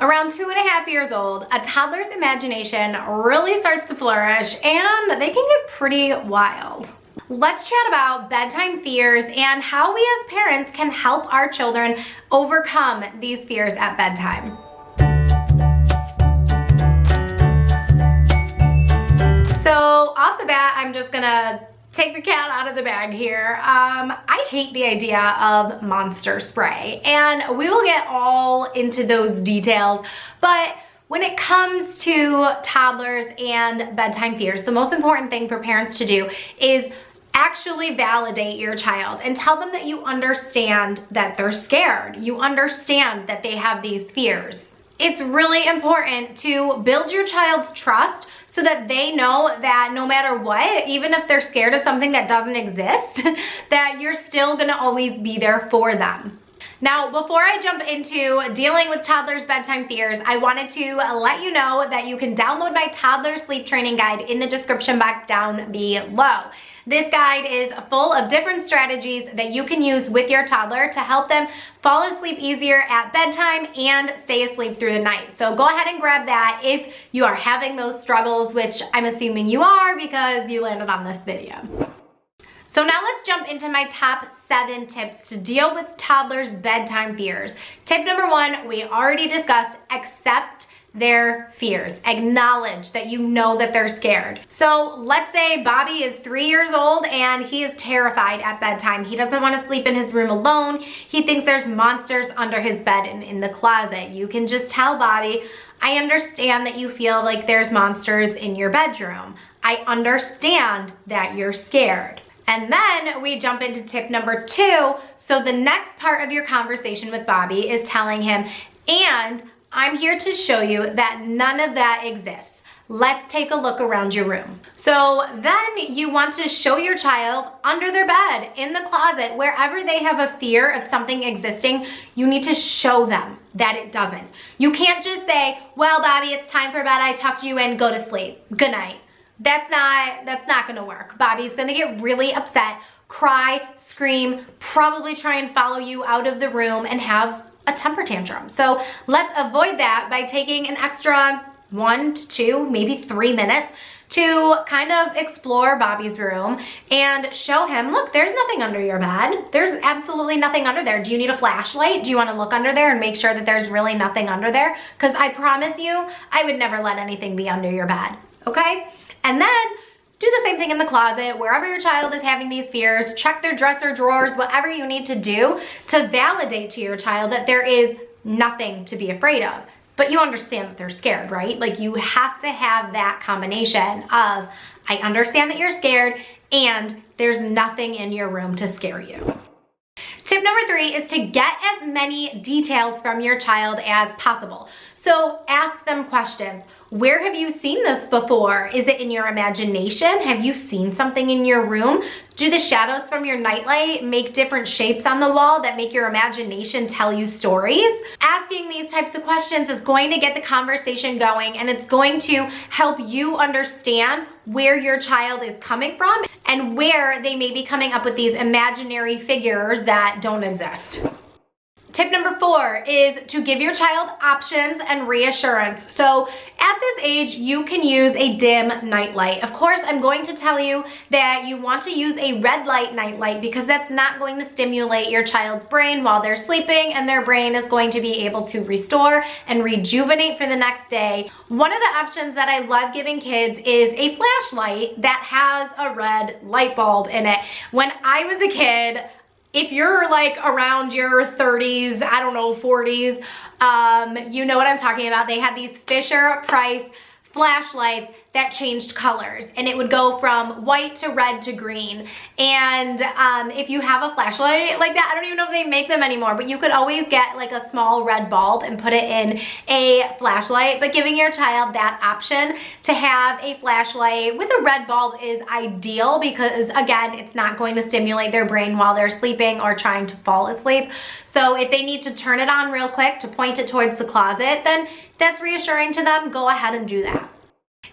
Around 2.5 years old, a toddler's imagination really starts to flourish and they can get pretty wild. Let's chat about bedtime fears and how we as parents can help our children overcome these fears at bedtime. So off the bat, I'm just gonna take the cat out of the bag here. I hate the idea of monster spray, and we will get all into those details, but when it comes to toddlers and bedtime fears, the most important thing for parents to do is actually validate your child and tell them that you understand that they're scared. You understand that they have these fears. It's really important to build your child's trust so that they know that no matter what, even if they're scared of something that doesn't exist, that you're still gonna always be there for them. Now, before I jump into dealing with toddlers' bedtime fears, I wanted to let you know that you can download my toddler sleep training guide in the description box down below. This guide is full of different strategies that you can use with your toddler to help them fall asleep easier at bedtime and stay asleep through the night. So go ahead and grab that if you are having those struggles, which I'm assuming you are because you landed on this video. So now let's jump into my top 7 tips to deal with toddlers' bedtime fears. Tip number 1, we already discussed: accept their fears. Acknowledge that you know that they're scared. So let's say Bobby is 3 years old and he is terrified at bedtime. He doesn't want to sleep in his room alone. He thinks there's monsters under his bed and in the closet. You can just tell Bobby, I understand that you feel like there's monsters in your bedroom. I understand that you're scared. And then we jump into tip number 2. So the next part of your conversation with Bobby is telling him, and I'm here to show you that none of that exists. Let's take a look around your room. So then you want to show your child under their bed, in the closet, wherever they have a fear of something existing, you need to show them that it doesn't. You can't just say, well, Bobby, it's time for bed. I tucked you in, go to sleep. Good night. That's not gonna work. Bobby's gonna get really upset, cry, scream, probably try and follow you out of the room and have a temper tantrum. So let's avoid that by taking an extra 1 to 2, maybe 3 minutes to kind of explore Bobby's room and show him, look, there's nothing under your bed. There's absolutely nothing under there. Do you need a flashlight? Do you want to look under there and make sure that there's really nothing under there? Because I promise you, I would never let anything be under your bed, okay? And then do the same thing in the closet, wherever your child is having these fears. Check their dresser drawers, whatever you need to do to validate to your child that there is nothing to be afraid of. But you understand that they're scared, right? Like, you have to have that combination of, I understand that you're scared and there's nothing in your room to scare you. Tip number 3 is to get as many details from your child as possible. So ask them questions. Where have you seen this before? Is it in your imagination? Have you seen something in your room? Do the shadows from your nightlight make different shapes on the wall that make your imagination tell you stories? Asking these types of questions is going to get the conversation going, and it's going to help you understand where your child is coming from and where they may be coming up with these imaginary figures that don't exist. Tip number 4 is to give your child options and reassurance. So at this age, you can use a dim nightlight. Of course, I'm going to tell you that you want to use a red light nightlight because that's not going to stimulate your child's brain while they're sleeping, and their brain is going to be able to restore and rejuvenate for the next day. One of the options that I love giving kids is a flashlight that has a red light bulb in it. When I was a kid, if you're like around your 30s, I don't know, 40s, you know what I'm talking about. They had these Fisher-Price flashlights that changed colors, and it would go from white to red to green. And if you have a flashlight like that, I don't even know if they make them anymore, but you could always get like a small red bulb and put it in a flashlight. But giving your child that option to have a flashlight with a red bulb is ideal because, again, it's not going to stimulate their brain while they're sleeping or trying to fall asleep. So if they need to turn it on real quick to point it towards the closet, then that's reassuring to them. Go ahead and do that.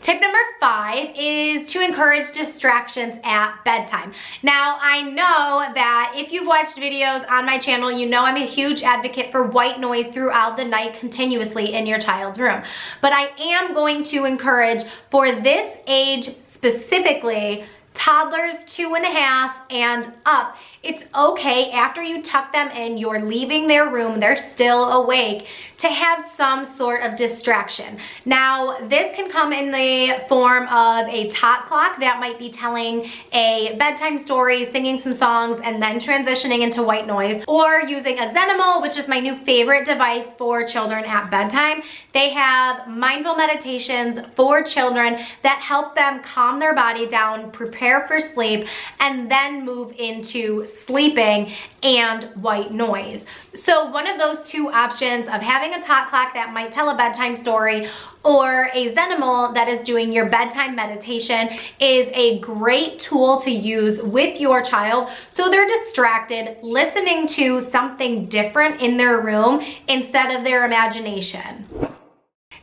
Tip number 5 is to encourage distractions at bedtime. Now, I know that if you've watched videos on my channel, you know I'm a huge advocate for white noise throughout the night continuously in your child's room. But I am going to encourage, for this age specifically, toddlers 2.5 and up, it's okay after you tuck them in, you're leaving their room, they're still awake, to have some sort of distraction. Now, this can come in the form of a tot clock that might be telling a bedtime story, singing some songs, and then transitioning into white noise, or using a Zenimal, which is my new favorite device for children at bedtime. They have mindful meditations for children that help them calm their body down, prepare for sleep, and then move into sleeping and white noise. So one of those two options of having a tot clock that might tell a bedtime story or a Zenimal that is doing your bedtime meditation is a great tool to use with your child so they're distracted listening to something different in their room instead of their imagination.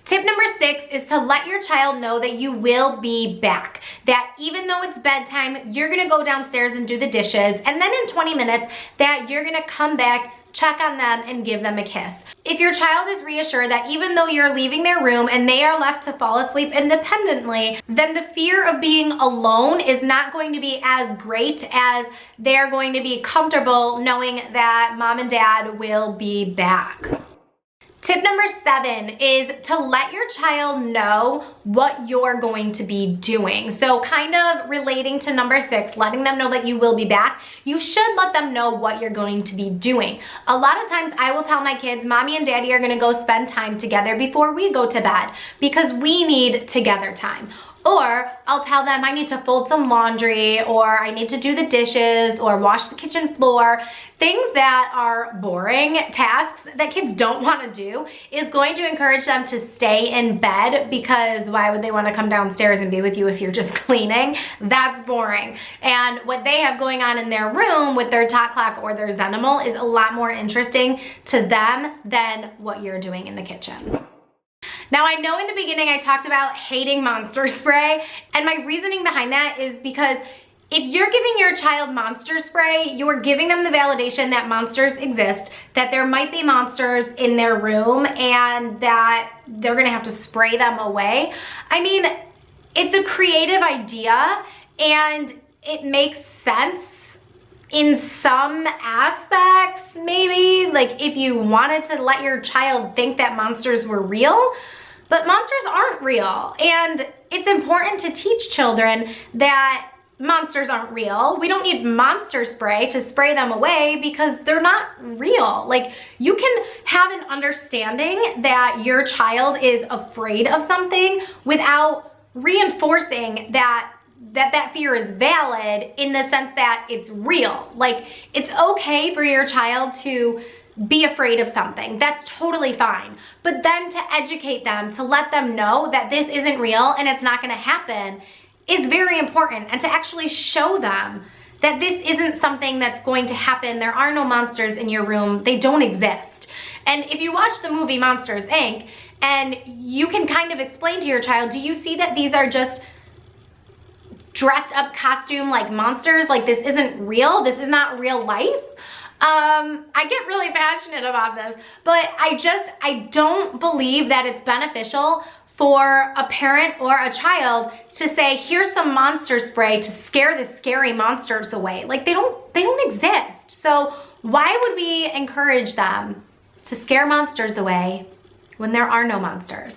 Tip number 6 is to let your child know that you will be back. That even though it's bedtime, you're gonna go downstairs and do the dishes, and then in 20 minutes that you're gonna come back, check on them, and give them a kiss. If your child is reassured that even though you're leaving their room and they are left to fall asleep independently, then the fear of being alone is not going to be as great as they're going to be comfortable knowing that mom and dad will be back. Tip number 7 is to let your child know what you're going to be doing. So kind of relating to number 6, letting them know that you will be back, you should let them know what you're going to be doing. A lot of times I will tell my kids, mommy and daddy are gonna go spend time together before we go to bed because we need together time. Or I'll tell them I need to fold some laundry, or I need to do the dishes, or wash the kitchen floor. Things that are boring tasks that kids don't want to do is going to encourage them to stay in bed, because why would they want to come downstairs and be with you if you're just cleaning? That's boring. And what they have going on in their room with their tot clock or their Zenimal is a lot more interesting to them than what you're doing in the kitchen. Now, I know in the beginning I talked about hating Monster Spray, and my reasoning behind that is because if you're giving your child Monster Spray, you're giving them the validation that monsters exist, that there might be monsters in their room, and that they're gonna have to spray them away. I mean, it's a creative idea, and it makes sense in some aspects, maybe. Like if you wanted to let your child think that monsters were real, but monsters aren't real. And it's important to teach children that monsters aren't real. We don't need monster spray to spray them away because they're not real. Like, you can have an understanding that your child is afraid of something without reinforcing that fear is valid, in the sense that it's real. Like, it's okay for your child to be afraid of something. That's totally fine. But then to educate them, to let them know that this isn't real and it's not gonna happen, is very important. And to actually show them that this isn't something that's going to happen. There are no monsters in your room. They don't exist. And if you watch the movie Monsters, Inc., and you can kind of explain to your child, do you see that these are just dressed up costume like monsters? Like, this isn't real. This is not real life. I get really passionate about this, but I don't believe that it's beneficial for a parent or a child to say, here's some monster spray to scare the scary monsters away. Like, they don't exist. So why would we encourage them to scare monsters away when there are no monsters?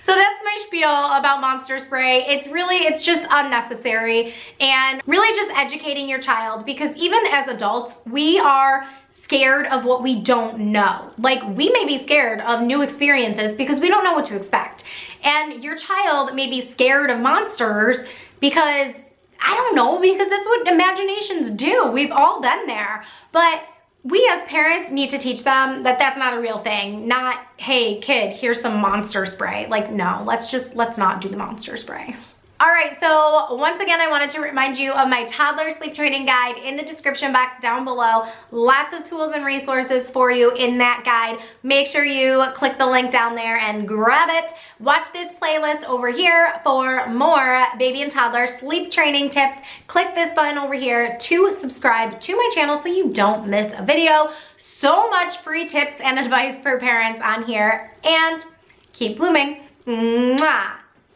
So that's my spiel about monster spray. It's just unnecessary, and really just educating your child, because even as adults, we are scared of what we don't know. Like, we may be scared of new experiences because we don't know what to expect. And your child may be scared of monsters because, I don't know, because that's what imaginations do. We've all been there. But we as parents need to teach them that that's not a real thing. Not, hey kid, here's some monster spray. Like, no, let's not do the monster spray. All right, so once again, I wanted to remind you of my toddler sleep training guide in the description box down below. Lots of tools and resources for you in that guide. Make sure you click the link down there and grab it. Watch this playlist over here for more baby and toddler sleep training tips. Click this button over here to subscribe to my channel so you don't miss a video. So much free tips and advice for parents on here, and keep blooming. Mwah.